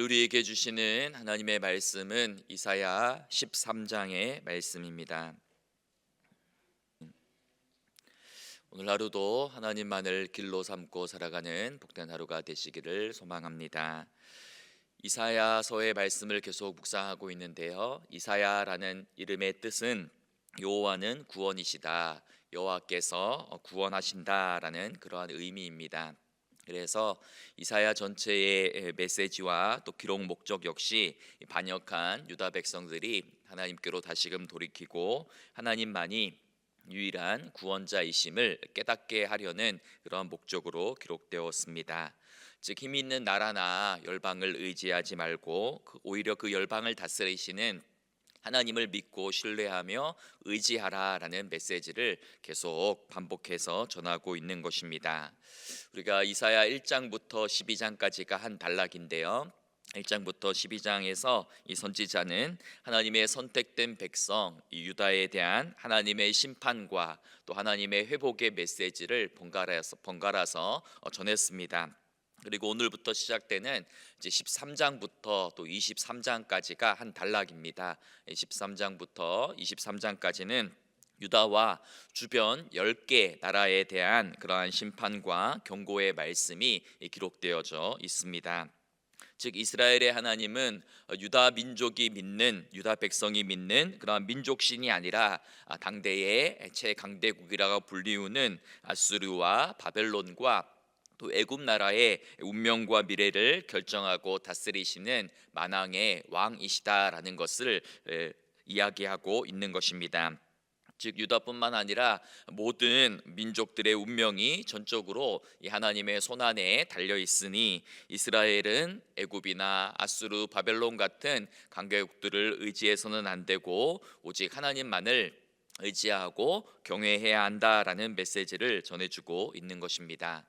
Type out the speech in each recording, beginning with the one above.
오늘 우리에게 주시는 하나님의 말씀은 이사야 13장의 말씀입니다. 오늘 하루도 하나님만을 길로 삼고 살아가는 복된 하루가 되시기를 소망합니다. 이사야서의 말씀을 계속 묵상하고 있는데요, 이사야라는 이름의 뜻은 여호와는 구원이시다, 여호와께서 구원하신다라는 그러한 의미입니다. 그래서 이사야 전체의 메시지와 또 기록 목적 역시 반역한 유다 백성들이 하나님께로 다시금 돌이키고 하나님만이 유일한 구원자이심을 깨닫게 하려는 그런 목적으로 기록되었습니다. 즉, 힘 있는 나라나 열방을 의지하지 말고 오히려 그 열방을 다스리시는 하나님을 믿고 신뢰하며 의지하라라는 메시지를 계속 반복해서 전하고 있는 것입니다. 우리가 이사야 1장부터 12장까지가 한 단락인데요, 1장부터 12장에서 이 선지자는 하나님의 선택된 백성 이 유다에 대한 하나님의 심판과 또 하나님의 회복의 메시지를 번갈아서 전했습니다. 그리고 오늘부터 시작되는 이제 13장부터 또 23장까지가 한 단락입니다. 13장부터 23장까지는 유다와 주변 10개 나라에 대한 그러한 심판과 경고의 말씀이 기록되어져 있습니다. 즉, 이스라엘의 하나님은 유다 민족이 믿는, 유다 백성이 믿는 그러한 민족신이 아니라 당대의 최강대국이라고 불리우는 아수르와 바벨론과 또 애굽 나라의 운명과 미래를 결정하고 다스리시는 만왕의 왕이시다라는 것을 이야기하고 있는 것입니다. 즉, 유다뿐만 아니라 모든 민족들의 운명이 전적으로 이 하나님의 손안에 달려 있으니 이스라엘은 애굽이나 아수르, 바벨론 같은 강대국들을 의지해서는 안 되고 오직 하나님만을 의지하고 경외해야 한다라는 메시지를 전해주고 있는 것입니다.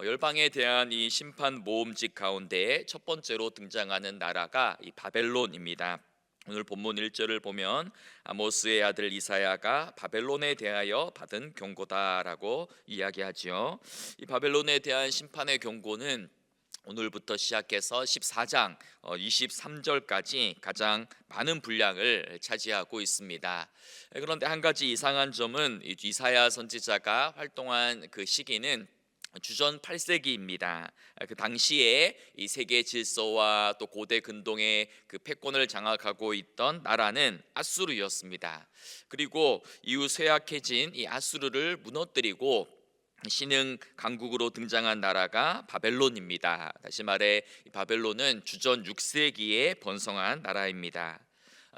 열방에 대한 이 심판 모음집 가운데 첫 번째로 등장하는 나라가 이 바벨론입니다. 오늘 본문 1절을 보면 아모스의 아들 이사야가 바벨론에 대하여 받은 경고다라고 이야기하지요. 이 바벨론에 대한 심판의 경고는 오늘부터 시작해서 14장 23절까지 가장 많은 분량을 차지하고 있습니다. 그런데 한 가지 이상한 점은 이사야 선지자가 활동한 그 시기는 주전 8세기입니다. 그 당시에 이 세계 질서와 또 고대 근동의 그 패권을 장악하고 있던 나라는 아수르였습니다. 그리고 이후 쇠약해진 이 아수르를 무너뜨리고 신흥 강국으로 등장한 나라가 바벨론입니다. 다시 말해 바벨론은 주전 6세기에 번성한 나라입니다.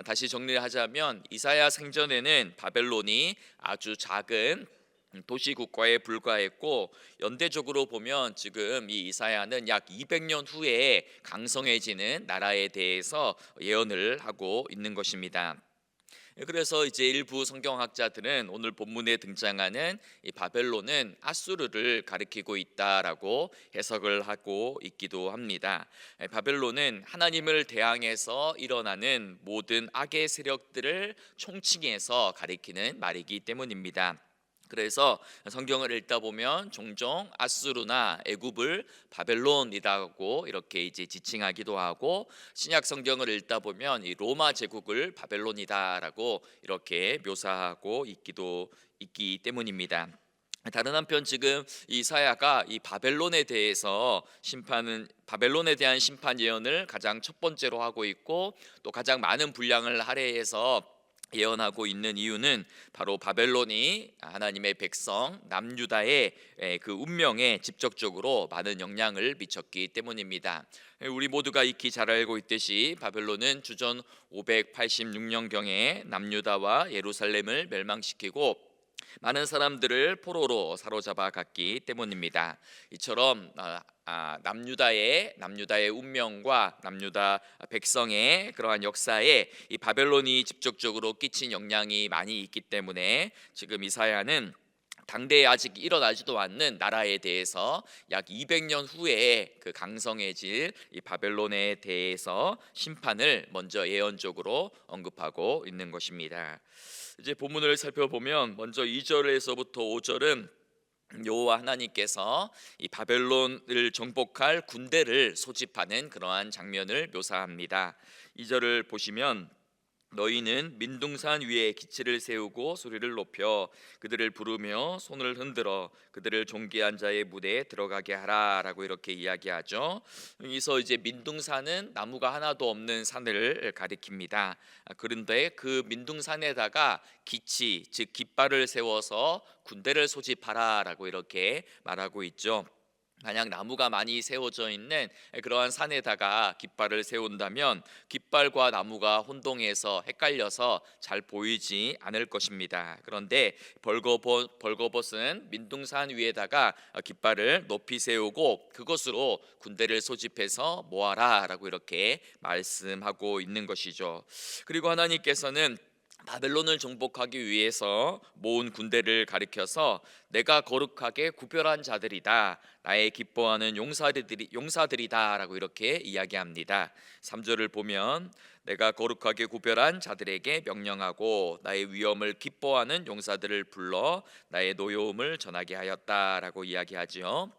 다시 정리를 하자면 이사야 생전에는 바벨론이 아주 작은 도시 국가에 불과했고, 연대적으로 보면 지금 이 이사야는 약 200년 후에 강성해지는 나라에 대해서 예언을 하고 있는 것입니다. 그래서 이제 일부 성경학자들은 오늘 본문에 등장하는 이 바벨론은 아수르를 가리키고 있다라고 해석을 하고 있기도 합니다. 바벨론은 하나님을 대항해서 일어나는 모든 악의 세력들을 총칭해서 가리키는 말이기 때문입니다. 그래서 성경을 읽다 보면 종종 아수르나 애굽을 바벨론이라고 이렇게 이제 지칭하기도 하고, 신약 성경을 읽다 보면 이 로마 제국을 바벨론이다라고 이렇게 묘사하고 있기 때문입니다. 다른 한편 지금 이사야가 이 바벨론에 대한 심판 예언을 가장 첫 번째로 하고 있고, 또 가장 많은 분량을 할애해서 예언하고 있는 이유는 바로 바벨론이 하나님의 백성 남유다의 그 운명에 직접적으로 많은 영향을 미쳤기 때문입니다. 우리 모두가 익히 잘 알고 있듯이 바벨론은 주전 586년경에 남유다와 예루살렘을 멸망시키고 많은 사람들을 포로로 사로잡아 갔기 때문입니다. 이처럼 남유다의 운명과 남유다 백성의 그러한 역사에 이 바벨론이 직접적으로 끼친 영향이 많이 있기 때문에 지금 이사야는 당대에 아직 일어나지도 않는 나라에 대해서 약 200년 후에 그 강성해질 이 바벨론에 대해서 심판을 먼저 예언적으로 언급하고 있는 것입니다. 이제 본문을 살펴보면 먼저 2절에서부터 5절은 여호와 하나님께서 이 바벨론을 정복할 군대를 소집하는 그러한 장면을 묘사합니다. 2절을 보시면 너희는 민둥산 위에 기치를 세우고 소리를 높여 그들을 부르며 손을 흔들어 그들을 존귀한 자의 무대에 들어가게 하라라고 이렇게 이야기하죠. 여기서 이제 민둥산은 나무가 하나도 없는 산을 가리킵니다. 그런데 그 민둥산에다가 기치 즉 깃발을 세워서 군대를 소집하라라고 이렇게 말하고 있죠. 만약 나무가 많이 세워져 있는 그러한 산에다가 깃발을 세운다면 깃발과 나무가 혼동해서 헷갈려서 잘 보이지 않을 것입니다. 그런데 벌거벗은 민둥산 위에다가 깃발을 높이 세우고 그것으로 군대를 소집해서 모아라라고 이렇게 말씀하고 있는 것이죠. 그리고 하나님께서는 바벨론을 정복하기 위해서 모은 군대를 가리켜서 내가 거룩하게 구별한 자들이다, 나의 기뻐하는 용사들이다라고 이렇게 이야기합니다. 3절을 보면 내가 거룩하게 구별한 자들에게 명령하고 나의 위엄을 기뻐하는 용사들을 불러 나의 노여움을 전하게 하였다라고 이야기하지요.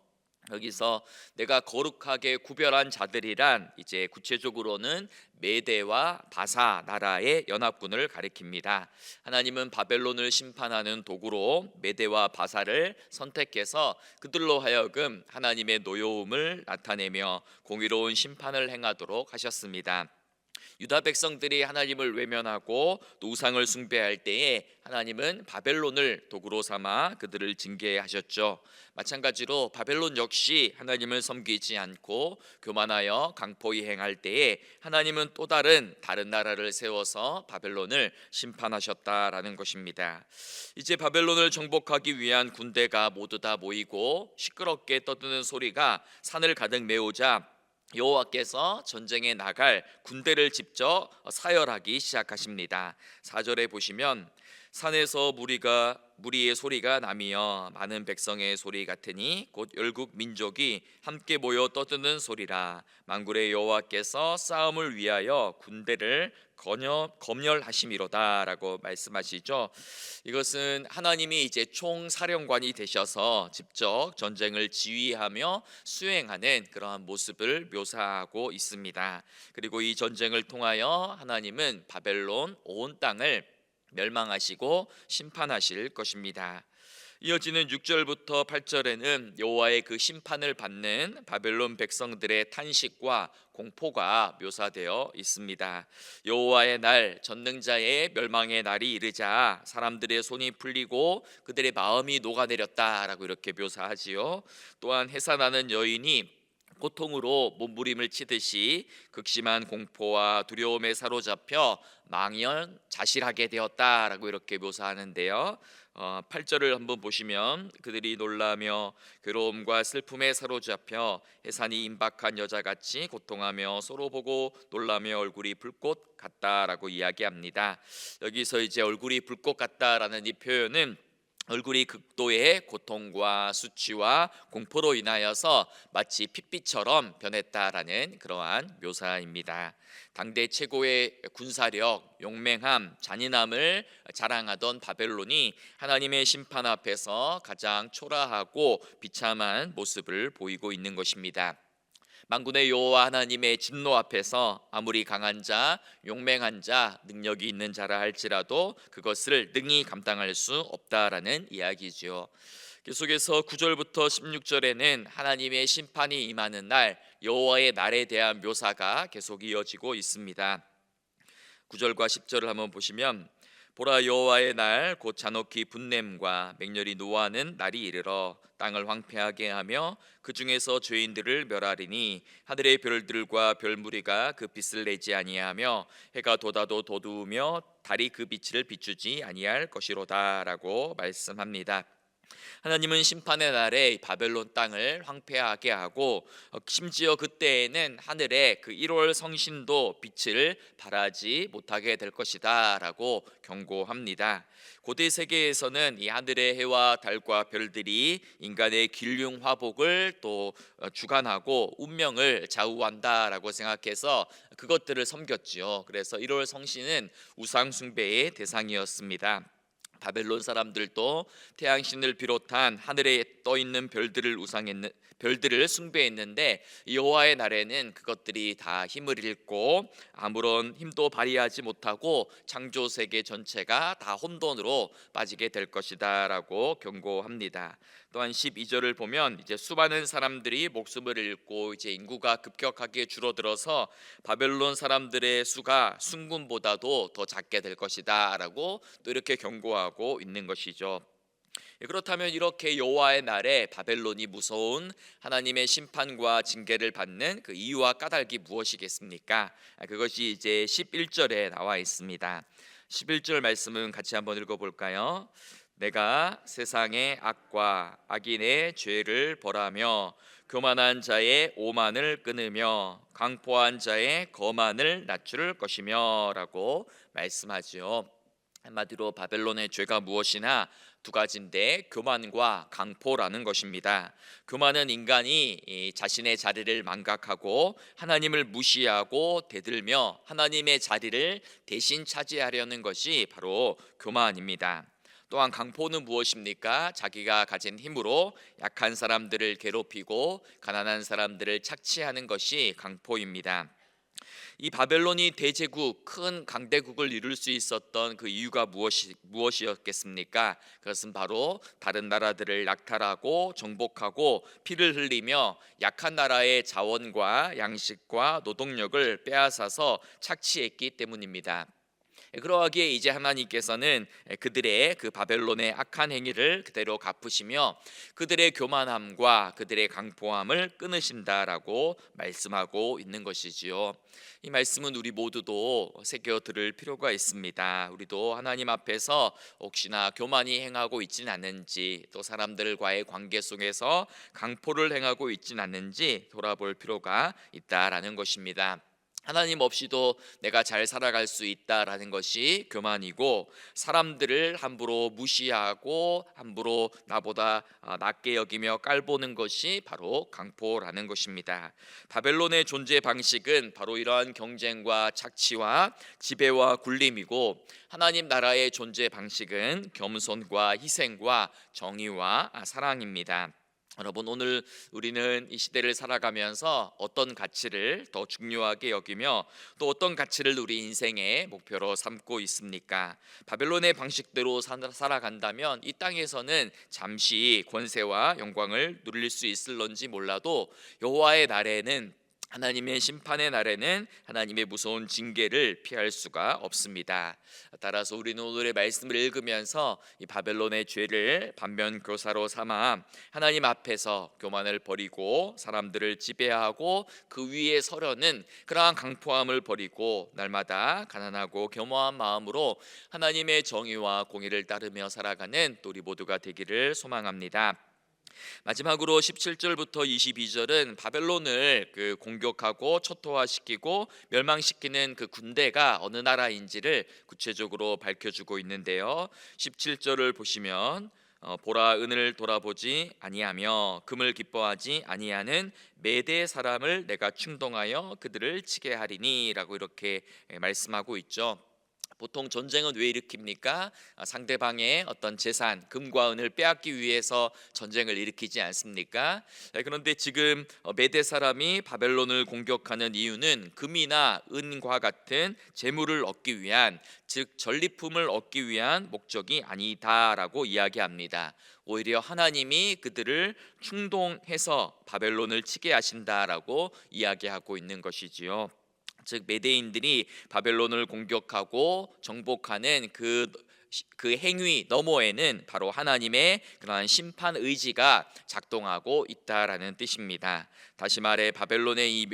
여기서 내가 거룩하게 구별한 자들이란 이제 구체적으로는 메대와 바사 나라의 연합군을 가리킵니다. 하나님은 바벨론을 심판하는 도구로 메대와 바사를 선택해서 그들로 하여금 하나님의 노여움을 나타내며 공의로운 심판을 행하도록 하셨습니다. 유다 백성들이 하나님을 외면하고 또 우상을 숭배할 때에 하나님은 바벨론을 도구로 삼아 그들을 징계하셨죠. 마찬가지로 바벨론 역시 하나님을 섬기지 않고 교만하여 강포히 행할 때에 하나님은 또 다른 나라를 세워서 바벨론을 심판하셨다라는 것입니다. 이제 바벨론을 정복하기 위한 군대가 모두 다 모이고 시끄럽게 떠드는 소리가 산을 가득 메우자 여호와께서 전쟁에 나갈 군대를 직접 사열하기 시작하십니다. 4절에 보시면 산에서 무리의 소리가 나며 많은 백성의 소리 같으니 곧 열국 민족이 함께 모여 떠드는 소리라. 만군의 여호와께서 싸움을 위하여 군대를 검열하심이로다라고 말씀하시죠. 이것은 하나님이 이제 총사령관이 되셔서 직접 전쟁을 지휘하며 수행하는 그러한 모습을 묘사하고 있습니다. 그리고 이 전쟁을 통하여 하나님은 바벨론 온 땅을 멸망하시고 심판하실 것입니다. 이어지는 6절부터 8절에는 여호와의 그 심판을 받는 바벨론 백성들의 탄식과 공포가 묘사되어 있습니다. 여호와의 날, 전능자의 멸망의 날이 이르자 사람들의 손이 풀리고 그들의 마음이 녹아내렸다라고 이렇게 묘사하지요. 또한 해산하는 여인이 고통으로 몸부림을 치듯이 극심한 공포와 두려움에 사로잡혀 망연자실하게 되었다라고 이렇게 묘사하는데요. 8절을 한번 보시면 그들이 놀라며 괴로움과 슬픔에 사로잡혀 해산이 임박한 여자같이 고통하며 서로 보고 놀라며 얼굴이 불꽃 같다라고 이야기합니다. 여기서 이제 얼굴이 불꽃 같다라는 이 표현은 얼굴이 극도의 고통과 수치와 공포로 인하여서 마치 핏빛처럼 변했다라는 그러한 묘사입니다. 당대 최고의 군사력, 용맹함, 잔인함을 자랑하던 바벨론이 하나님의 심판 앞에서 가장 초라하고 비참한 모습을 보이고 있는 것입니다. 만군의 여호와 하나님의 진노 앞에서 아무리 강한 자, 용맹한 자, 능력이 있는 자라 할지라도 그것을 능히 감당할 수 없다라는 이야기지요. 계속해서 9절부터 16절에는 하나님의 심판이 임하는 날, 여호와의 날에 대한 묘사가 계속 이어지고 있습니다. 9절과 10절을 한번 보시면 보라 여호와의 날 곧 잔혹히 분냄과 맹렬히 노하는 날이 이르러 땅을 황폐하게 하며 그 중에서 죄인들을 멸하리니 하늘의 별들과 별무리가 그 빛을 내지 아니하며 해가 돋아도 도두우며 달이 그 빛을 비추지 아니할 것이로다라고 말씀합니다. 하나님은 심판의 날에 바벨론 땅을 황폐하게 하고 심지어 그때에는 하늘에 그 1월 성신도 빛을 발하지 못하게 될 것이다 라고 경고합니다. 고대 세계에서는 이 하늘의 해와 달과 별들이 인간의 길흉 화복을 또 주관하고 운명을 좌우한다라고 생각해서 그것들을 섬겼지요. 그래서 1월 성신은 우상 숭배의 대상이었습니다. 바벨론 사람들도 태양신을 비롯한 하늘의 떠 있는 별들을 숭배했는데 여호와의 날에는 그것들이 다 힘을 잃고 아무런 힘도 발휘하지 못하고 창조 세계 전체가 다 혼돈으로 빠지게 될 것이다라고 경고합니다. 또한 12절을 보면 이제 수많은 사람들이 목숨을 잃고 이제 인구가 급격하게 줄어들어서 바벨론 사람들의 수가 순군보다도 더 작게 될 것이다라고 또 이렇게 경고하고 있는 것이죠. 그렇다면 이렇게 여호와의 날에 바벨론이 무서운 하나님의 심판과 징계를 받는 그 이유와 까닭이 무엇이겠습니까? 그것이 이제 11절에 나와 있습니다. 11절 말씀은 같이 한번 읽어볼까요? 내가 세상의 악과 악인의 죄를 벌하며 교만한 자의 오만을 끊으며 강포한 자의 거만을 낮출 것이며 라고 말씀하지요. 한마디로 바벨론의 죄가 무엇이나 두 가지인데 교만과 강포라는 것입니다. 교만은 인간이 자신의 자리를 망각하고 하나님을 무시하고 대들며 하나님의 자리를 대신 차지하려는 것이 바로 교만입니다. 또한 강포는 무엇입니까? 자기가 가진 힘으로 약한 사람들을 괴롭히고 가난한 사람들을 착취하는 것이 강포입니다. 이 바벨론이 대제국, 큰 강대국을 이룰 수 있었던 그 이유가 무엇이었겠습니까? 그것은 바로 다른 나라들을 약탈하고 정복하고 피를 흘리며 약한 나라의 자원과 양식과 노동력을 빼앗아서 착취했기 때문입니다. 그러하기에 이제 하나님께서는 그들의 그 바벨론의 악한 행위를 그대로 갚으시며 그들의 교만함과 그들의 강포함을 끊으신다라고 말씀하고 있는 것이지요. 이 말씀은 우리 모두도 새겨 들을 필요가 있습니다. 우리도 하나님 앞에서 혹시나 교만이 행하고 있지는 않는지, 또 사람들과의 관계 속에서 강포를 행하고 있지는 않는지 돌아볼 필요가 있다라는 것입니다. 하나님 없이도 내가 잘 살아갈 수 있다라는 것이 교만이고, 사람들을 함부로 무시하고 함부로 나보다 낮게 여기며 깔보는 것이 바로 강포라는 것입니다. 바벨론의 존재 방식은 바로 이러한 경쟁과 착취와 지배와 굴림이고, 하나님 나라의 존재 방식은 겸손과 희생과 정의와 사랑입니다. 여러분, 오늘 우리는 이 시대를 살아가면서 어떤 가치를 더 중요하게 여기며 또 어떤 가치를 우리 인생의 목표로 삼고 있습니까? 바벨론의 방식대로 살아간다면 이 땅에서는 잠시 권세와 영광을 누릴 수 있을런지 몰라도 여호와의 날에는, 하나님의 심판의 날에는 하나님의 무서운 징계를 피할 수가 없습니다. 따라서 우리는 오늘의 말씀을 읽으면서 이 바벨론의 죄를 반면교사로 삼아 하나님 앞에서 교만을 버리고 사람들을 지배하고 그 위에 서려는 그러한 강포함을 버리고 날마다 가난하고 겸허한 마음으로 하나님의 정의와 공의를 따르며 살아가는 우리 모두가 되기를 소망합니다. 마지막으로 17절부터 22절은 바벨론을 공격하고 초토화시키고 멸망시키는 그 군대가 어느 나라인지를 구체적으로 밝혀주고 있는데요. 17절을 보시면 보라, 은을 돌아보지 아니하며 금을 기뻐하지 아니하는 메대 사람을 내가 충동하여 그들을 치게 하리니 라고 이렇게 말씀하고 있죠. 보통 전쟁은 왜 일으킵니까? 상대방의 어떤 재산, 금과 은을 빼앗기 위해서 전쟁을 일으키지 않습니까? 그런데 지금 메대 사람이 바벨론을 공격하는 이유는 금이나 은과 같은 재물을 얻기 위한, 즉 전리품을 얻기 위한 목적이 아니다라고 이야기합니다. 오히려 하나님이 그들을 충동해서 바벨론을 치게 하신다라고 이야기하고 있는 것이지요. 즉 메대인들이 바벨론을 공격하고 정복하는 그 행위 너머에는 바로 하나님의 그러한 심판 의지가 작동하고 있다라는 뜻입니다. 다시 말해 바벨론이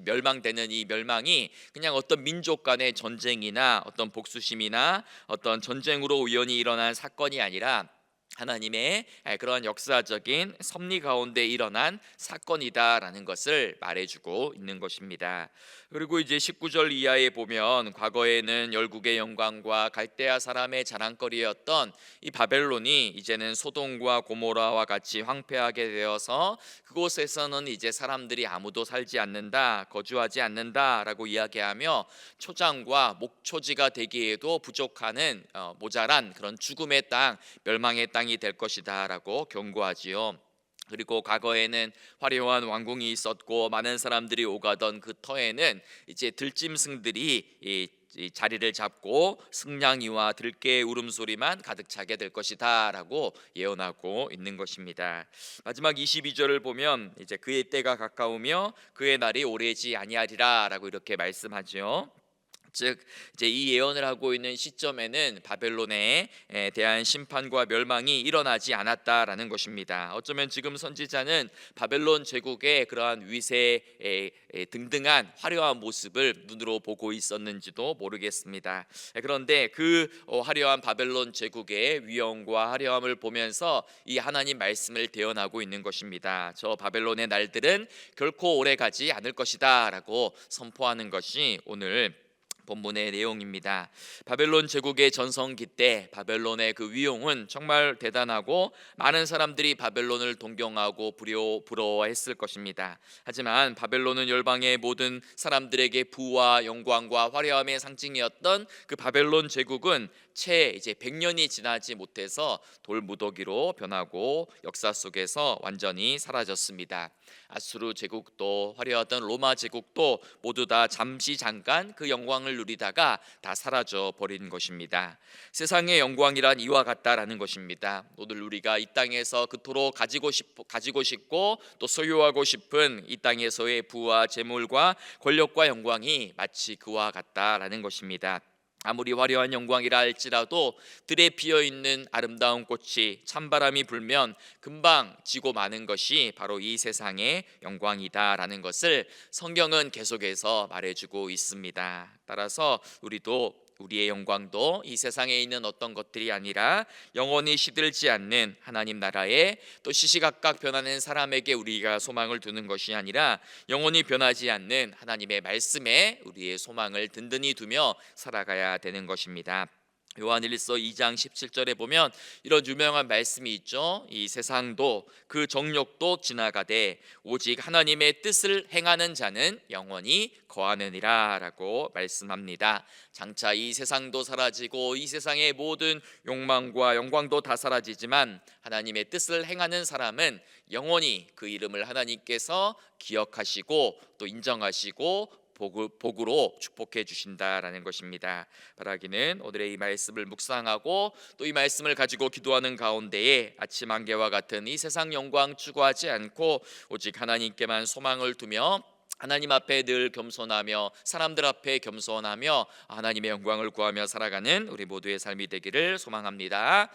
멸망되는 이 멸망이 그냥 어떤 민족 간의 전쟁이나 어떤 복수심이나 어떤 전쟁으로 우연히 일어난 사건이 아니라 하나님의 그런 역사적인 섭리 가운데 일어난 사건이다라는 것을 말해주고 있는 것입니다. 그리고 이제 19절 이하에 보면 과거에는 열국의 영광과 갈대아 사람의 자랑거리였던 이 바벨론이 이제는 소돔과 고모라와 같이 황폐하게 되어서 그곳에서는 이제 사람들이 아무도 살지 않는다, 거주하지 않는다라고 이야기하며 초장과 목초지가 되기에도 부족하는 모자란 그런 죽음의 땅, 멸망의 땅이 세상이 될 것이다라고 경고하지요. 그리고 과거에는 화려한 왕궁이 있었고 많은 사람들이 오가던 그 터에는 이제 들짐승들이 이 자리를 잡고 승냥이와 들깨의 울음소리만 가득 차게 될 것이다라고 예언하고 있는 것입니다. 마지막 22절을 보면 이제 그의 때가 가까우며 그의 날이 오래지 아니하리라라고 이렇게 말씀하죠. 즉 이제 이 예언을 하고 있는 시점에는 바벨론에 대한 심판과 멸망이 일어나지 않았다라는 것입니다. 어쩌면 지금 선지자는 바벨론 제국의 그러한 위세 등등한 화려한 모습을 눈으로 보고 있었는지도 모르겠습니다. 그런데 그 화려한 바벨론 제국의 위엄과 화려함을 보면서 이 하나님 말씀을 대언하고 있는 것입니다. 저 바벨론의 날들은 결코 오래가지 않을 것이다 라고 선포하는 것이 오늘 본문의 내용입니다. 바벨론 제국의 전성기 때 바벨론의 그 위용은 정말 대단하고 많은 사람들이 바벨론을 동경하고 부러워했을 것입니다. 하지만 바벨론은 열방의 모든 사람들에게 부와 영광과 화려함의 상징이었던 그 바벨론 제국은 채 이제 100년이 지나지 못해서 돌무더기로 변하고 역사 속에서 완전히 사라졌습니다. 아수르 제국도 화려했던 로마 제국도 모두 다 잠시 잠깐 그 영광을 누리다가 다 사라져 버린 것입니다. 세상의 영광이란 이와 같다라는 것입니다. 오늘 우리가 이 땅에서 그토록 가지고 싶고 또 소유하고 싶은 이 땅에서의 부와 재물과 권력과 영광이 마치 그와 같다라는 것입니다. 아무리 화려한 영광이라 할지라도 들에 피어있는 아름다운 꽃이 찬바람이 불면 금방 지고 마는 것이 바로 이 세상의 영광이다라는 것을 성경은 계속해서 말해주고 있습니다. 따라서 우리의 영광도 이 세상에 있는 어떤 것들이 아니라 영원히 시들지 않는 하나님 나라에 또 시시각각 변하는 사람에게 우리가 소망을 두는 것이 아니라 영원히 변하지 않는 하나님의 말씀에 우리의 소망을 든든히 두며 살아가야 되는 것입니다. 요한일서 2장 17절에 보면 이런 유명한 말씀이 있죠. 이 세상도 그 정욕도 지나가되 오직 하나님의 뜻을 행하는 자는 영원히 거하느니라 라고 말씀합니다. 장차 이 세상도 사라지고 이 세상의 모든 욕망과 영광도 다 사라지지만 하나님의 뜻을 행하는 사람은 영원히 그 이름을 하나님께서 기억하시고 또 인정하시고 복으로 축복해 주신다라는 것입니다. 바라기는 오늘의 이 말씀을 묵상하고 또 이 말씀을 가지고 기도하는 가운데에 아침 안개와 같은 이 세상 영광 추구하지 않고 오직 하나님께만 소망을 두며 하나님 앞에 늘 겸손하며 사람들 앞에 겸손하며 하나님의 영광을 구하며 살아가는 우리 모두의 삶이 되기를 소망합니다.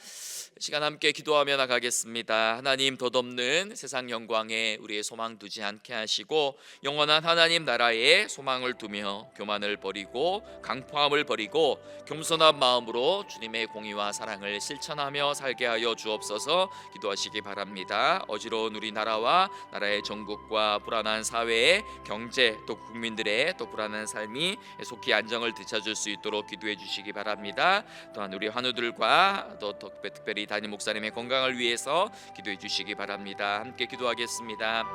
시간 함께 기도하며 나가겠습니다. 하나님 덧없는 세상 영광에 우리의 소망 두지 않게 하시고 영원한 하나님 나라에 소망을 두며 교만을 버리고 강포함을 버리고 겸손한 마음으로 주님의 공의와 사랑을 실천하며 살게 하여 주옵소서. 기도하시기 바랍니다. 어지러운 우리나라와 나라의 전국과 불안한 사회의 경제 또 국민들의 또 불안한 삶이 속히 안정을 되찾을 수 있도록 기도해 주시기 바랍니다. 또한 우리 환우들과 또 특별히 담임 목사님의 건강을 위해서 기도해 주시기 바랍니다. 함께 기도하겠습니다.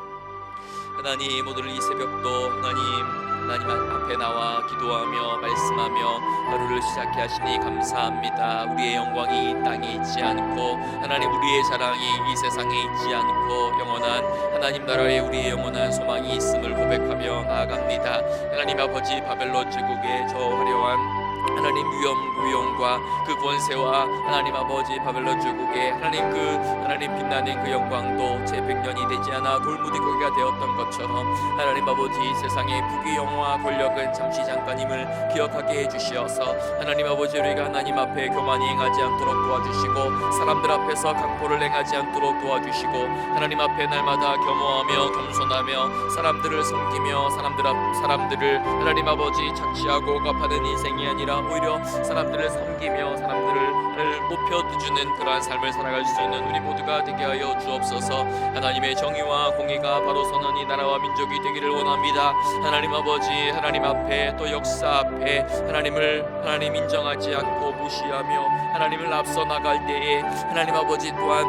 하나님, 오늘 이 새벽도 하나님 앞에 나와 기도하며 말씀하며 하루를 시작해 하시니 감사합니다. 우리의 영광이 이 땅에 있지 않고 하나님 우리의 자랑이 이 세상에 있지 않고 영원한 하나님 나라에 우리의 영원한 소망이 있음을 고백하며 나아갑니다. 하나님 아버지, 바벨론 제국의 저 화려한 하나님 위엄과 그 권세와 하나님 아버지 바벨론 제국의 하나님 빛나는 그 영광도 제 100년이 되지 않아 돌무더기가 되었던 것처럼 하나님 아버지 세상의 부귀영화 권력은 잠시 잠깐임을 기억하게 해주시어서 하나님 아버지 우리가 하나님 앞에 교만히 행하지 않도록 도와주시고 사람들 앞에서 강포를 행하지 않도록 도와주시고 하나님 앞에 날마다 겸허하며 겸손하며 사람들을 섬기며 사람들을 하나님 아버지 착취하고 억압하는 인생이 아니라 오히려 사람들을 섬기며 사람들을 높여주는 그러한 삶을 살아갈 수 있는 우리 모두가 되게 하여 주옵소서. 하나님의 정의와 공의가 바로 서는 이 나라와 민족이 되기를 원합니다. 하나님 아버지, 하나님 앞에 또 역사 앞에 하나님 인정하지 않고 무시하며 하나님을 앞서 나갈 때에 하나님 아버지 또한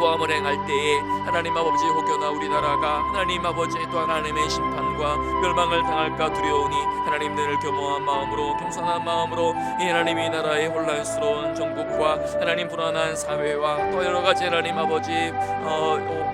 포함을 행할 때에 하나님 아버지 혹여나 우리나라가 하나님 아버지 또 하나님의 심판과 멸망을 당할까 두려우니 하나님 늘 겸허한 마음으로 겸손한 마음으로 이 하나님 이 나라의 혼란스러운 정국과 하나님 불안한 사회와 또 여러 가지 하나님 아버지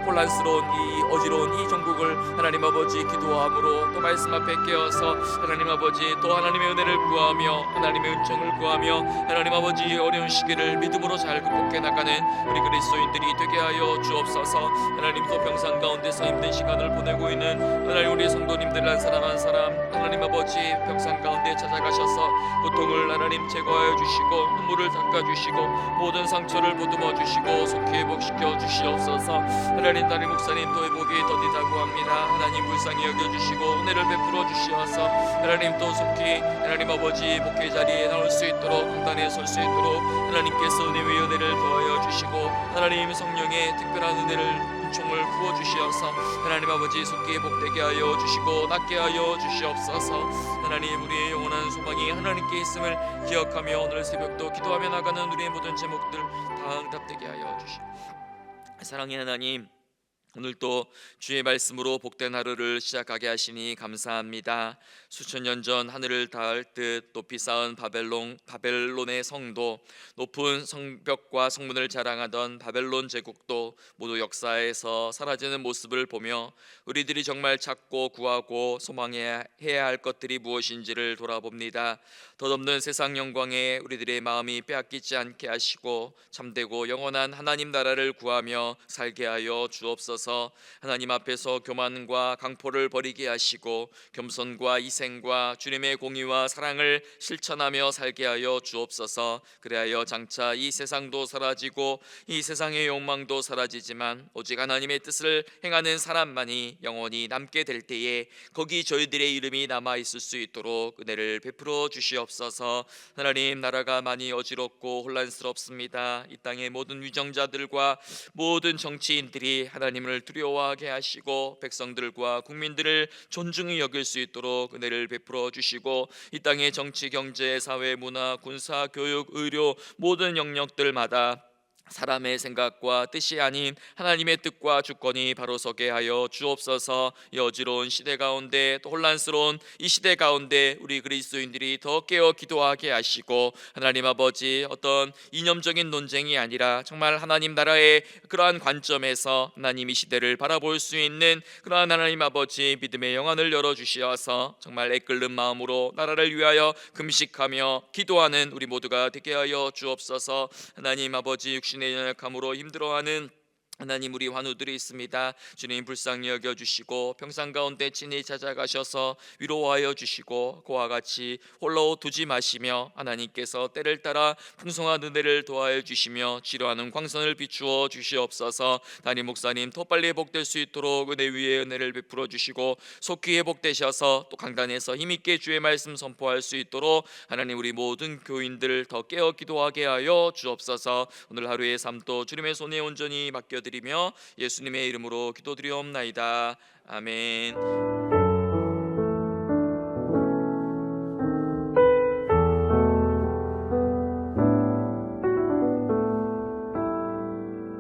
혼란스러운 이 어지러운 이 정국을 하나님 아버지 기도함으로 또 말씀 앞에 깨어서 하나님 아버지 또 하나님의 은혜를 구하며 하나님의 은총을 구하며 하나님 아버지 어려운 시기를 믿음으로 잘 극복해 나가는 우리 그리스도인들이 되게 하여 주옵소서. 하나님 또 병상 가운데서 힘든 시간을 보내고 있는 하나님 우리 성도님들 한 사람 한 사람 하나님 아버지 병상 가운데 찾아가셔서 고통을 하나님 제거하여 주시고 눈물을 닦아주시고 모든 상처를 보듬어 주시고 속히 회복시켜 주시옵소서. 하나님 담임 목사님 또 회복이 더디다고 합니다. 하나님 불쌍히 여겨주시고 은혜를 베풀어 주시어서 하나님 또 속히 하나님 아버지 목회 자리에 나올 수 있도록 강단에 설 수 있도록 하나님께서 은혜의 은혜를 더하여 주시고 하나님 성령의 특별한 은혜를 은총을 부어 주시어서 하나님 아버지 속히 회복되게 하여 주시고 낫게 하여 주시옵소서. 하나님 우리의 영원한 소망이 하나님께 있음을 기억하며 오늘 새벽도 기도하며 나가는 우리의 모든 제목들 다 응답되게 하여 주시옵소서. 사랑의 하나님, 오늘도 주의 말씀으로 복된 하루를 시작하게 하시니 감사합니다. 수천 년 전 하늘을 닿을 듯 높이 쌓은 바벨론의 성도, 높은 성벽과 성문을 자랑하던 바벨론 제국도 모두 역사에서 사라지는 모습을 보며 우리들이 정말 찾고 구하고 소망해야 할 것들이 무엇인지를 돌아봅니다. 덧없는 세상 영광에 우리들의 마음이 빼앗기지 않게 하시고 참되고 영원한 하나님 나라를 구하며 살게 하여 주옵소서. 하나님 앞에서 교만과 강포를 버리게 하시고 겸손과 희생과 주님의 공의와 사랑을 실천하며 살게 하여 주옵소서. 그리하여 장차 이 세상도 사라지고 이 세상의 욕망도 사라지지만 오직 하나님의 뜻을 행하는 사람만이 영원히 남게 될 때에 거기 저희들의 이름이 남아 있을 수 있도록 은혜를 베풀어 주시옵소서. 하나님, 나라가 많이 어지럽고 혼란스럽습니다. 이 땅의 모든 위정자들과 모든 정치인들이 하나님을 두려워하게 하시고 백성들과 국민들을 존중히 여길 수 있도록 은혜를 베풀어 주시고 이 땅의 정치, 경제, 사회, 문화, 군사, 교육, 의료 모든 영역들마다 사람의 생각과 뜻이 아닌 하나님의 뜻과 주권이 바로 서게 하여 주옵소서. 이 어지러운 시대 가운데 또 혼란스러운 이 시대 가운데 우리 그리스도인들이 더 깨어 기도하게 하시고 하나님 아버지 어떤 이념적인 논쟁이 아니라 정말 하나님 나라의 그러한 관점에서 하나님 이 시대를 바라볼 수 있는 그러한 하나님 아버지 믿음의 영안을 열어주시어서 정말 애끓는 마음으로 나라를 위하여 금식하며 기도하는 우리 모두가 되게 하여 주옵소서. 하나님 아버지 육신의 연약함으로 힘들어하는 하나님 우리 환우들이 있습니다. 주님 불쌍히 여겨주시고 평상 가운데 친히 찾아가셔서 위로하여 주시고 그와 같이 홀로 두지 마시며 하나님께서 때를 따라 풍성한 은혜를 도하여 주시며 치료하는 광선을 비추어 주시옵소서. 담임 목사님 더 빨리 회복될 수 있도록 은혜 위에 은혜를 베풀어 주시고 속히 회복되셔서 또 강단에서 힘있게 주의 말씀 선포할 수 있도록 하나님 우리 모든 교인들 더 깨어 기도하게 하여 주옵소서. 오늘 하루의 삶도 주님의 손에 온전히 맡겨드리며 예수님의 이름으로 기도드리옵나이다. 아멘.